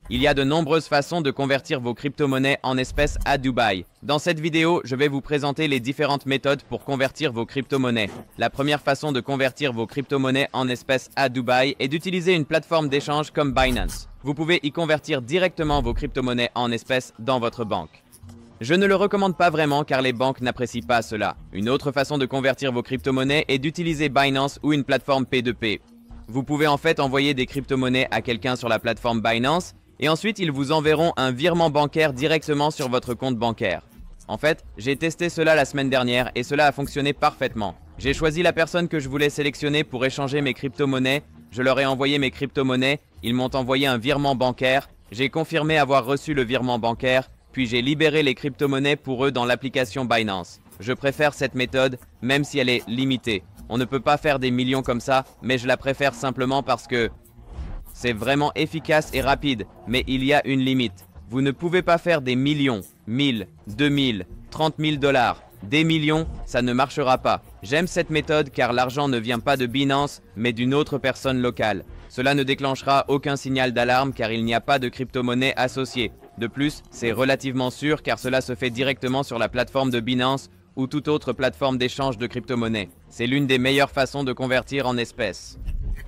Il y a de nombreuses façons de convertir vos crypto-monnaies en espèces à Dubaï. Dans cette vidéo, je vais vous présenter les différentes méthodes pour convertir vos crypto-monnaies. La première façon de convertir vos crypto-monnaies en espèces à Dubaï est d'utiliser une plateforme d'échange comme Binance. Vous pouvez y convertir directement vos crypto-monnaies en espèces dans votre banque. Je ne le recommande pas vraiment car les banques n'apprécient pas cela. Une autre façon de convertir vos crypto-monnaies est d'utiliser Binance ou une plateforme P2P. Vous pouvez en fait envoyer des crypto-monnaies à quelqu'un sur la plateforme Binance et ensuite ils vous enverront un virement bancaire directement sur votre compte bancaire. En fait, j'ai testé cela la semaine dernière et cela a fonctionné parfaitement. J'ai choisi la personne que je voulais sélectionner pour échanger mes crypto-monnaies, je leur ai envoyé mes crypto-monnaies, ils m'ont envoyé un virement bancaire, j'ai confirmé avoir reçu le virement bancaire, puis j'ai libéré les crypto-monnaies pour eux dans l'application Binance. Je préfère cette méthode, même si elle est limitée. On ne peut pas faire des millions comme ça, mais je la préfère simplement parce que c'est vraiment efficace et rapide, mais il y a une limite. Vous ne pouvez pas faire des millions, 1000, 2000, 30 000 $. Des millions, ça ne marchera pas. J'aime cette méthode car l'argent ne vient pas de Binance, mais d'une autre personne locale. Cela ne déclenchera aucun signal d'alarme car il n'y a pas de crypto-monnaie associée. De plus, c'est relativement sûr car cela se fait directement sur la plateforme de Binance ou toute autre plateforme d'échange de crypto-monnaies. C'est l'une des meilleures façons de convertir en espèces.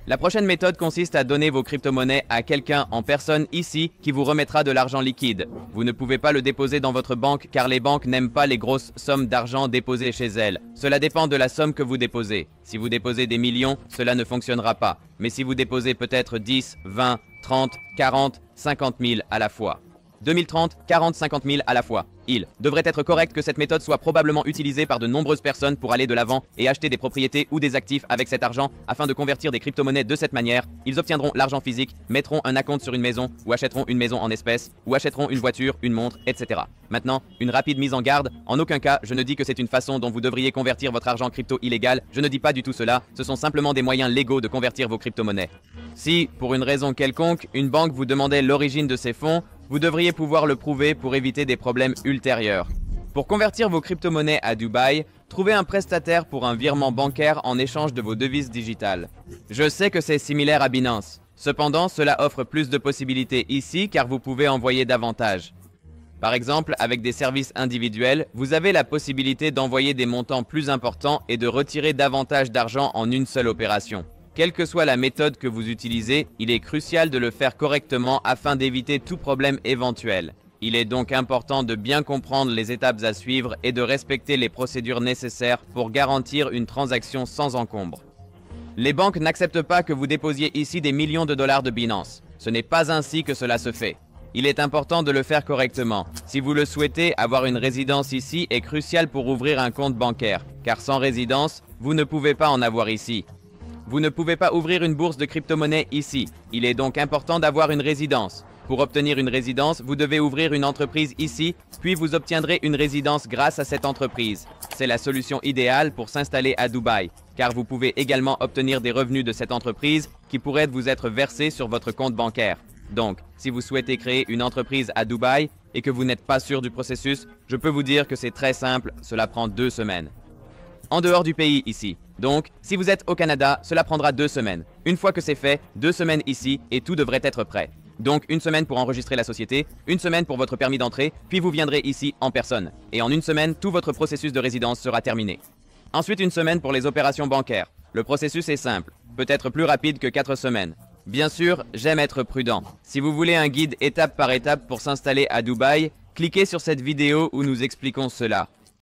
La prochaine méthode consiste à donner vos crypto-monnaies à quelqu'un en personne ici qui vous remettra de l'argent liquide. Vous ne pouvez pas le déposer dans votre banque car les banques n'aiment pas les grosses sommes d'argent déposées chez elles. Cela dépend de la somme que vous déposez. Si vous déposez des millions, cela ne fonctionnera pas. Mais si vous déposez peut-être 10, 20, 30, 40, 50 000 à la fois. 2030, 40, 50 000 à la fois. Il devrait être correct que cette méthode soit probablement utilisée par de nombreuses personnes pour aller de l'avant et acheter des propriétés ou des actifs avec cet argent afin de convertir des crypto-monnaies de cette manière. Ils obtiendront l'argent physique, mettront un acompte sur une maison ou achèteront une maison en espèces ou achèteront une voiture, une montre, etc. Maintenant, une rapide mise en garde. En aucun cas, je ne dis que c'est une façon dont vous devriez convertir votre argent crypto illégal. Je ne dis pas du tout cela. Ce sont simplement des moyens légaux de convertir vos crypto-monnaies. Si, pour une raison quelconque, une banque vous demandait l'origine de ces fonds, vous devriez pouvoir le prouver pour éviter des problèmes ultérieurs. Pour convertir vos crypto-monnaies à Dubaï, trouvez un prestataire pour un virement bancaire en échange de vos devises digitales. Je sais que c'est similaire à Binance. Cependant, cela offre plus de possibilités ici car vous pouvez envoyer davantage. Par exemple, avec des services individuels, vous avez la possibilité d'envoyer des montants plus importants et de retirer davantage d'argent en une seule opération. Quelle que soit la méthode que vous utilisez, il est crucial de le faire correctement afin d'éviter tout problème éventuel. Il est donc important de bien comprendre les étapes à suivre et de respecter les procédures nécessaires pour garantir une transaction sans encombre. Les banques n'acceptent pas que vous déposiez ici des millions de dollars de Binance. Ce n'est pas ainsi que cela se fait. Il est important de le faire correctement. Si vous le souhaitez, avoir une résidence ici est crucial pour ouvrir un compte bancaire, car sans résidence, vous ne pouvez pas en avoir ici. Vous ne pouvez pas ouvrir une bourse de crypto-monnaie ici. Il est donc important d'avoir une résidence. Pour obtenir une résidence, vous devez ouvrir une entreprise ici, puis vous obtiendrez une résidence grâce à cette entreprise. C'est la solution idéale pour s'installer à Dubaï, car vous pouvez également obtenir des revenus de cette entreprise qui pourraient vous être versés sur votre compte bancaire. Donc, si vous souhaitez créer une entreprise à Dubaï et que vous n'êtes pas sûr du processus, je peux vous dire que c'est très simple, cela prend 2 semaines. En dehors du pays ici. Donc, si vous êtes au Canada, cela prendra 2 semaines. Une fois que c'est fait, 2 semaines ici et tout devrait être prêt. Donc, 1 semaine pour enregistrer la société, 1 semaine pour votre permis d'entrée, puis vous viendrez ici en personne. Et en 1 semaine, tout votre processus de résidence sera terminé. Ensuite, 1 semaine pour les opérations bancaires. Le processus est simple, peut-être plus rapide que 4 semaines. Bien sûr, j'aime être prudent. Si vous voulez un guide étape par étape pour s'installer à Dubaï, cliquez sur cette vidéo où nous expliquons cela.